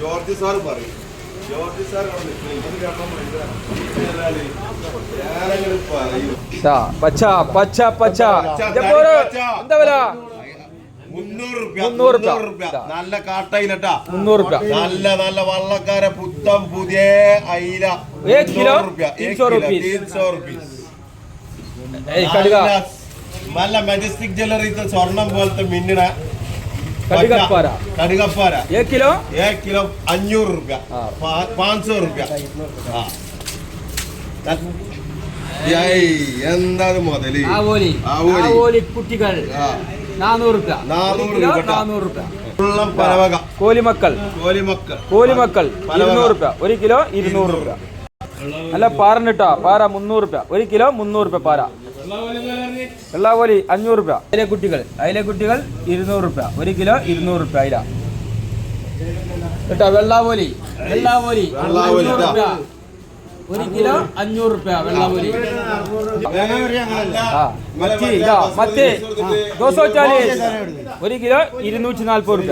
George sir പറയും. പച്ച പച്ച പച്ച എന്താ വില? 300 രൂപ. നല്ല കാട്ടയിലട്ടാ 300 രൂപ. നല്ല നല്ല വള്ളക്കാര പുത്തം പുതിയ അയില 1 കിലോ 300 rupees. നല്ല മജസ്റ്റിക് ജ്വല്ലറി സ്വർണം പോലത്തെ മിന്നണ കടുകപ്പാര 1 കിലോ 500 രൂപ 500 രൂപ. എന്താ മുതല്? കുട്ടികൾ 400 രൂപ. 400 രൂപ. കോലിമക്കൾ 200 രൂപ. 1 കിലോ 200 രൂപ. അല്ല പാറന്നിട്ടാ പാറ 300 രൂപ. 1 കിലോ 300 രൂപ പാറ. വെള്ളാവോലി 500 രൂപ. അയിലക്കുട്ടികൾ 200 രൂപ. 1 കിലോ 200 രൂപ അയില കേട്ടോ. വെള്ളാവോലി 1 കിലോ 500 രൂപ. വെള്ളാവോലി മത്തി 240. 1 കിലോ 240 രൂപ.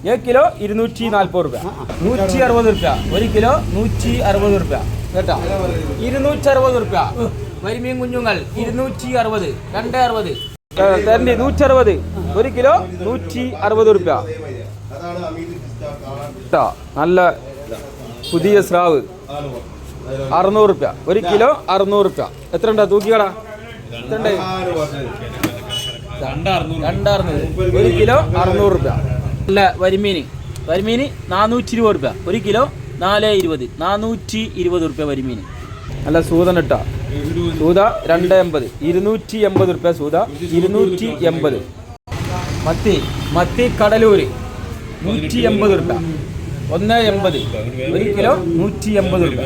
1 കിലോ 240 രൂപ. 160 രൂപ. 1 കിലോ 160 രൂപ കേട്ടോ. 260 രൂപ. വരിമീൻ കുഞ്ഞുങ്ങൾ 260. 260 തരണ്ടി 160. 1 കിലോ 160 രൂപ കേട്ടോ. നല്ല പുതിയ സ്രാവ് 600 രൂപ. 1 കിലോ 600 രൂപ. എത്ര ഉണ്ടാ തൂക്കിക്കടാ? എത്ര ഉണ്ട്? 260. 1 കിലോ 600 രൂപ. നല്ല വരിമീന് 420 രൂപ. 1 കിലോ 420. 420 രൂപ വരിമീന്. നല്ല സൂതൻ ഇട്ടാ സൂത 280. 280 രൂപ സൂത. 280. മത്തി കടലൂര് 180 രൂപ. 180. 1 കിലോ 180 രൂപ.